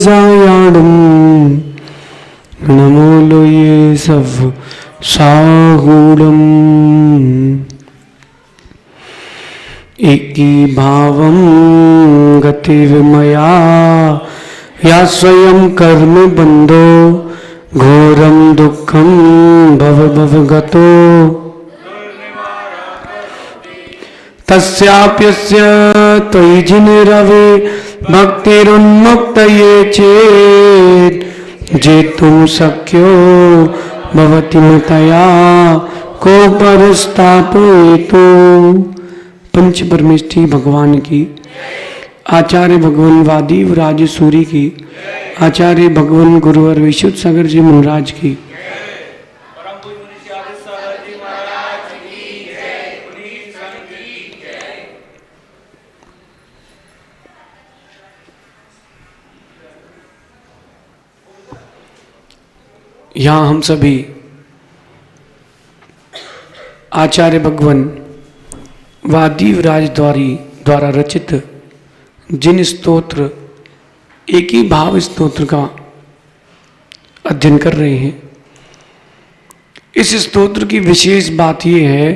सायाडम नमोलो ये सब साहूडम एकी भावम गतिर्मया या स्वयं कर्म बंधो घोरम दुखम भव भव गतो तस्याप्यस्य त्वयि जिनरवे भक्तिरुन्मुक्तये चेत् जेतुं शक्यो भवति मतया को परस्तापयितु। पंच परमेष्ठी भगवान की, आचार्य भगवान वादी राजसूरी की, आचार्य भगवान गुरुवर विशुद्ध सागर जी महाराज की। यहाँ हम सभी आचार्य भगवान वादीवराज द्वारा रचित जिन स्तोत्र एक ही भाव स्तोत्र का अध्ययन कर रहे हैं। इस स्तोत्र की विशेष बात यह है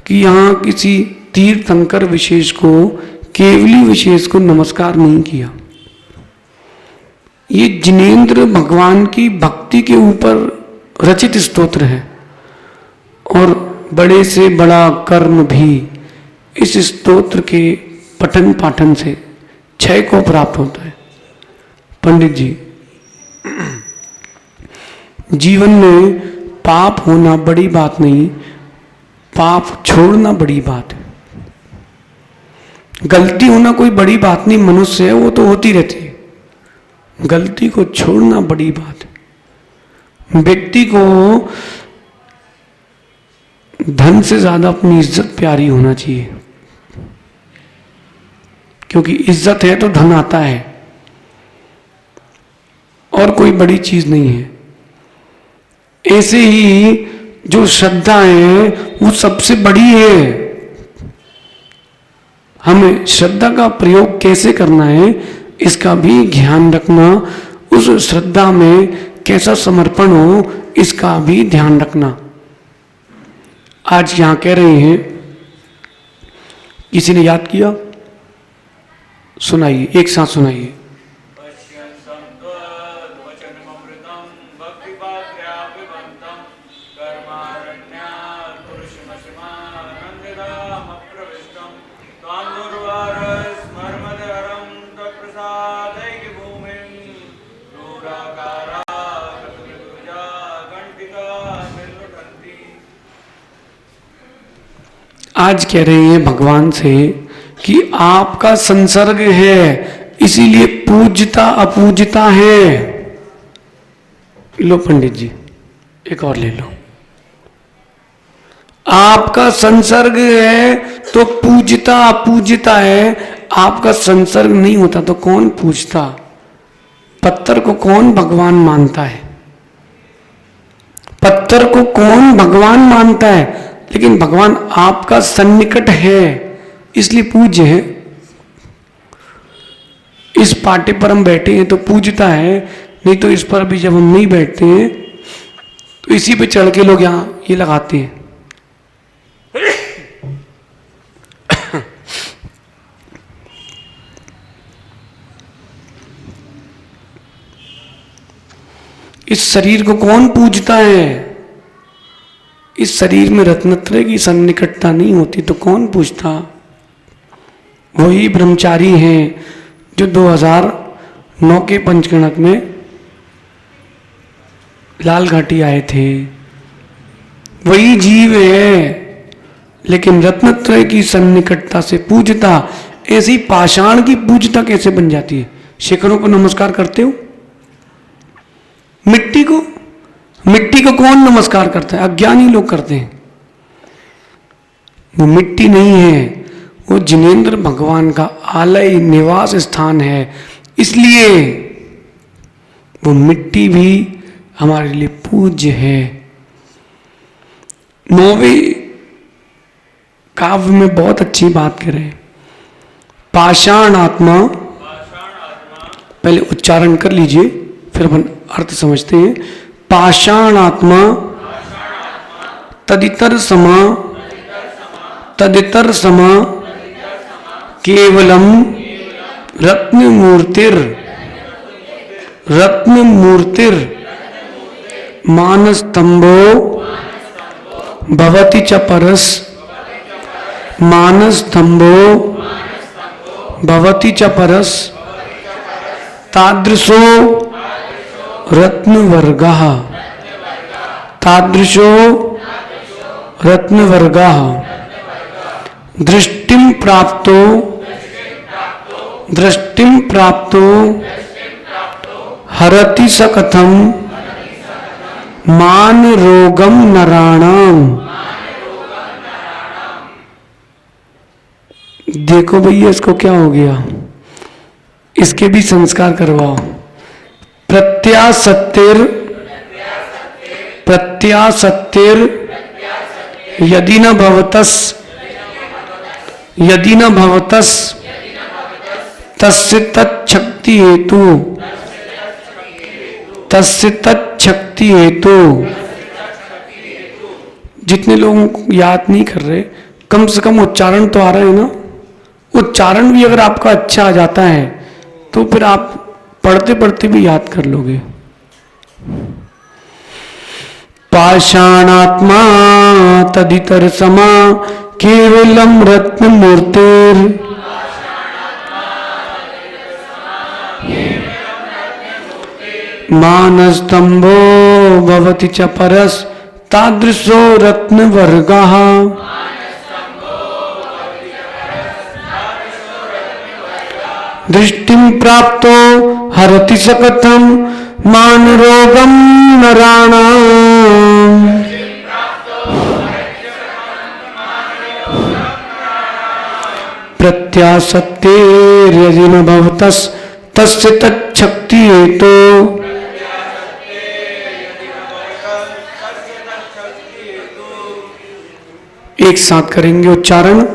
कि यहाँ किसी तीर्थंकर विशेष को, केवली विशेष को नमस्कार नहीं किया। ये जिनेंद्र भगवान की भक्ति के ऊपर रचित स्तोत्र है और बड़े से बड़ा कर्म भी इस स्तोत्र के पठन पाठन से क्षय को प्राप्त होता है। पंडित जी, जीवन में पाप होना बड़ी बात नहीं, पाप छोड़ना बड़ी बात है। गलती होना कोई बड़ी बात नहीं, मनुष्य है वो तो होती रहती है। गलती को छोड़ना बड़ी बात है। व्यक्ति को धन से ज्यादा अपनी इज्जत प्यारी होना चाहिए, क्योंकि इज्जत है तो धन आता है और कोई बड़ी चीज नहीं है। ऐसे ही जो श्रद्धा है वो सबसे बड़ी है। हमें श्रद्धा का प्रयोग कैसे करना है इसका भी ध्यान रखना, उस श्रद्धा में कैसा समर्पण हो इसका भी ध्यान रखना। आज यहां कह रहे हैं, किसी ने याद किया? सुनाइए, एक साथ सुनाइए। आज कह रहे हैं भगवान से कि आपका संसर्ग है, इसीलिए पूज्यता अपूज्यता है। लो पंडित जी, एक और ले लो। आपका संसर्ग है तो पूज्यता अपूज्यता है। आपका संसर्ग नहीं होता तो कौन पूजता? पत्थर को कौन भगवान मानता है? पत्थर को कौन भगवान मानता है? लेकिन भगवान आपका सन्निकट है इसलिए पूज्य है। इस पाटे पर हम बैठे हैं तो पूजता है, नहीं तो इस पर भी जब हम नहीं बैठते हैं तो इसी पे चढ़ के लोग यहां ये लगाते हैं। इस शरीर को कौन पूजता है? इस शरीर में रत्नत्रय की सन्निकटता नहीं होती तो कौन पूछता? वही ब्रह्मचारी हैं जो 2009 के पंचगणक में लाल घाटी आए थे। वही जीव है, लेकिन रत्नत्रय की सन्निकटता से पूजता। ऐसी पाषाण की पूजता कैसे बन जाती है? शिखरों को नमस्कार करते हो? मिट्टी को कौन नमस्कार करता है? अज्ञानी लोग करते हैं। वो मिट्टी नहीं है, वो जिनेंद्र भगवान का आलय निवास स्थान है, इसलिए वो मिट्टी भी हमारे लिए पूज्य है। 9वें काव्य में बहुत अच्छी बात करें। पाषाण आत्मा पहले उच्चारण कर लीजिए, फिर अपन अर्थ समझते हैं। पाषाणात्मा तदितर समा, तदितर समा केवलम रत्नमूर्तिर, रत्नमूर्तिर मानस्तंभो भवति च परस, मानस्तंभो भवति च परस तादृशो रत्नवर्गः, तादृशो रत्नवर्गः दृष्टिं प्राप्तो, दृष्टिं प्राप्तो हरति स कथम मान रोगम नराणाम। देखो भैया इसको क्या हो गया, इसके भी संस्कार करवाओ। प्रत्यासत्तिर, प्रत्यासत्तिर यदि न भवतस, यदि न भवतस तस्य तच्छक्ति हेतु, तस्य तच्छक्ति हेतु। जितने लोग याद नहीं कर रहे, कम से कम उच्चारण तो आ रहा है ना। उच्चारण भी अगर आपका अच्छा आ जाता है तो फिर आप पढ़ते पढ़ते भी याद कर लोगे। पाषाणात्मा तदितर समा केवलम रत्न मूर्तिर, मानस्तंभो भवति च परस तादृशो रत्नवर्गः। दृष्टिं प्राप्तो हरति स कथम मान रोगम नराणाम। प्रत्यासत्तेर्यदि न भवतस तस्य तच्छक्ति हेतु। एक साथ करेंगे उच्चारण।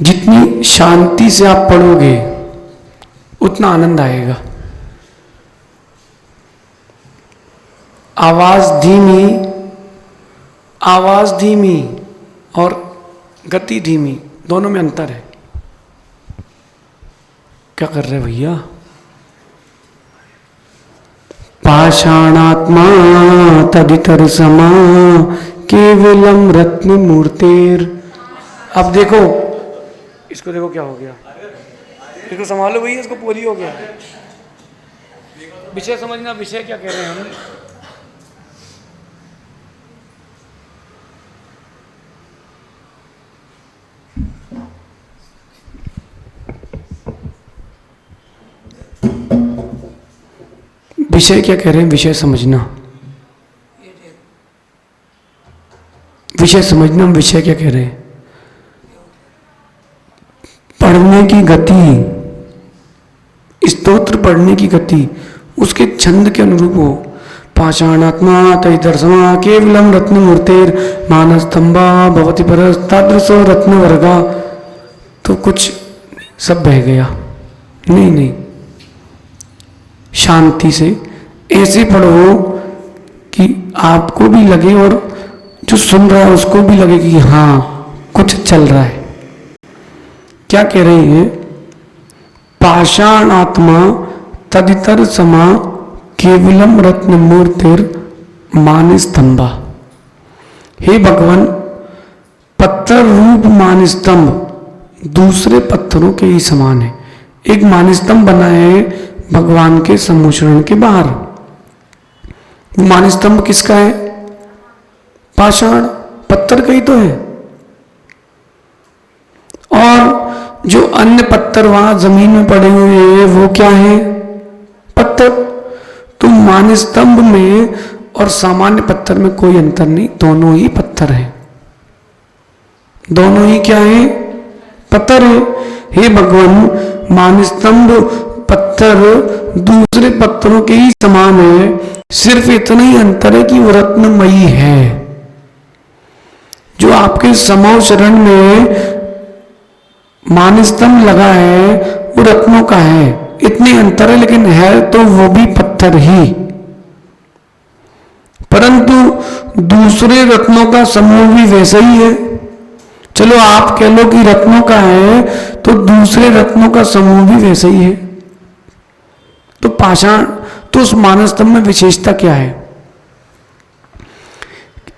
जितनी शांति से आप पढ़ोगे उतना आनंद आएगा। आवाज धीमी और गति धीमी, दोनों में अंतर है। क्या कर रहे भैया? पाषाणात्मा तदितर समा केवलम रत्न मूर्तेर। अब देखो इसको, देखो क्या हो गया, इसको संभालो भैया, इसको पूरी हो गया। विषय समझना, विषय क्या कह रहे हैं हम। विषय क्या कह रहे हैं, विषय समझना, विषय समझना। विषय क्या कह रहे हैं? पढ़ने की गति, स्तोत्र पढ़ने की गति उसके छंद के अनुरूप हो। पाषाणात्मा तदितर समा केवलम रत्न मूर्तेर मानस्तंभा भवति परस तादृशो रत्न वर्गा। तो कुछ सब बह गया। नहीं नहीं, शांति से ऐसे पढ़ो कि आपको भी लगे और जो सुन रहा है उसको भी लगे कि हाँ कुछ चल रहा है। क्या कह रहे हैं? पाषाणात्मा तदितर समा केवलम रत्न मूर्तिर मानस्तंभा। हे भगवान, पत्थर रूप मानस्तंभ दूसरे पत्थरों के ही समान है। एक मानस्तंभ बना है भगवान के सम्मोचन के बाहर। वो मानस्तंभ किसका है? पाषाण, पत्थर का ही तो है। और जो अन्य पत्थर वहां जमीन में पड़े हुए हैं वो क्या है? पत्थर। तो मानस्तंभ में और सामान्य पत्थर में कोई अंतर नहीं, दोनों ही पत्थर हैं। दोनों ही क्या है? पत्थर है। हे भगवान, मानस्तंभ पत्थर दूसरे पत्थरों के ही समान है, सिर्फ इतना ही अंतर है कि वो रत्नमयी है। जो आपके समो शरण में मानस्तंभ लगा है वो रत्नों का है, इतने अंतर है, लेकिन है तो वो भी पत्थर ही। परंतु दूसरे रत्नों का समूह भी वैसा ही है। चलो आप कह लो कि रत्नों का है, तो दूसरे रत्नों का समूह भी वैसा ही है। तो पाषाण, तो उस मानस्तंभ में विशेषता क्या है?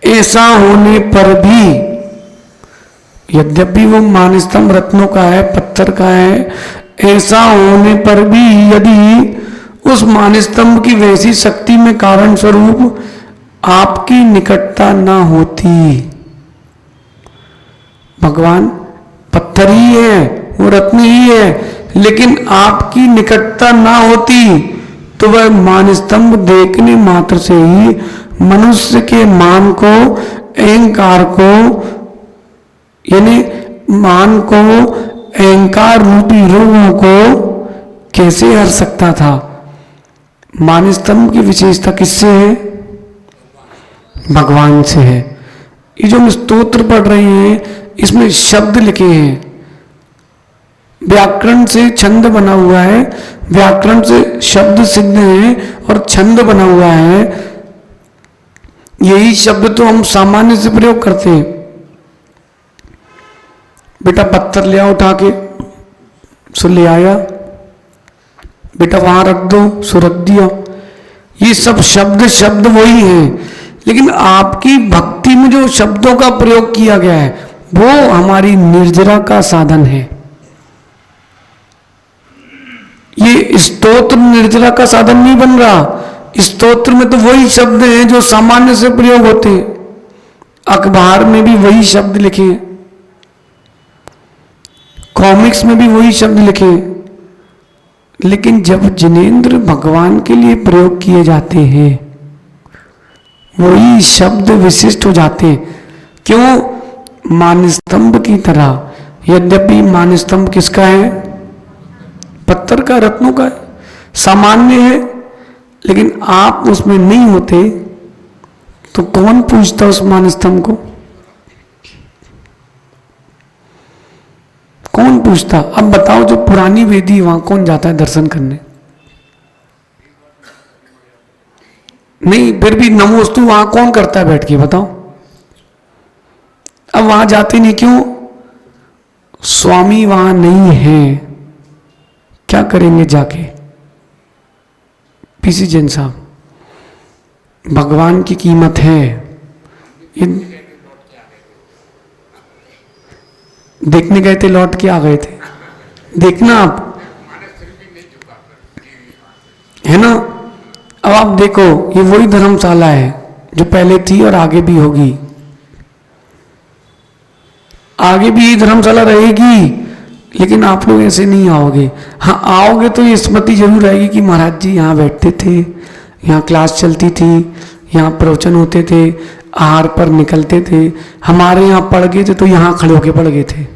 ऐसा होने पर भी, यद्यपि वो मानस्तंभ रत्नों का है, पत्थर का है, ऐसा होने पर भी यदि उस मानस्तंभ की वैसी शक्ति में कारण स्वरूप आपकी निकटता ना होती, भगवान पत्थर ही है, वो रत्न ही है, लेकिन आपकी निकटता ना होती, तो वह मानस्तंभ देखने मात्र से ही मनुष्य के मान को, अहंकार को, यानी मान को, अहंकार रूपी रोगों को कैसे हर सकता था? मानस्तंभ की विशेषता किससे है? भगवान से है। ये जो हम स्तोत्र पढ़ रहे हैं, इसमें शब्द लिखे हैं, व्याकरण से छंद बना हुआ है, व्याकरण से शब्द सिद्ध है और छंद बना हुआ है। यही शब्द तो हम सामान्य से प्रयोग करते हैं। बेटा पत्थर ले आओ उठा के, सो ले आया, बेटा वहां रख दो, सो रख दिया। ये सब शब्द शब्द वही हैं, लेकिन आपकी भक्ति में जो शब्दों का प्रयोग किया गया है वो हमारी निर्जरा का साधन है। ये स्तोत्र निर्जरा का साधन नहीं बन रहा। स्तोत्र में तो वही शब्द हैं जो सामान्य से प्रयोग होते हैं, अखबार में भी वही शब्द लिखे हैं, कॉमिक्स में भी वही शब्द लिखे हैं, लेकिन जब जिनेंद्र भगवान के लिए प्रयोग किए जाते हैं वही शब्द विशिष्ट हो जाते हैं। क्यों? मानस्तंभ की तरह। यद्यपि मानस्तंभ किसका है? पत्थर का, रत्नों का है, सामान्य है, लेकिन आप उसमें नहीं होते तो कौन पूछता उस मानस्तंभ को? कौन पूछता? अब बताओ, जो पुरानी वेदी वहां कौन जाता है दर्शन करने? नहीं, फिर भी नमोस्तु वहां कौन करता है बैठ के? बताओ। अब वहां जाते नहीं, क्यों? स्वामी वहां नहीं है, क्या करेंगे जाके? पीसी जैन साहब, भगवान की कीमत है। ये देखने गए थे, लौट के आ गए थे। देखना आप, है ना? अब आप देखो, ये वही धर्मशाला है जो पहले थी और आगे भी होगी, आगे भी ये धर्मशाला रहेगी, लेकिन आप लोग ऐसे नहीं आओगे। हाँ, आओगे तो ये स्मृति जरूर रहेगी कि महाराज जी यहाँ बैठते थे, यहाँ क्लास चलती थी, यहाँ प्रवचन होते थे, आहार पर निकलते थे, हमारे यहाँ पढ़ गए थे तो यहाँ खड़े होके पढ़ गए थे।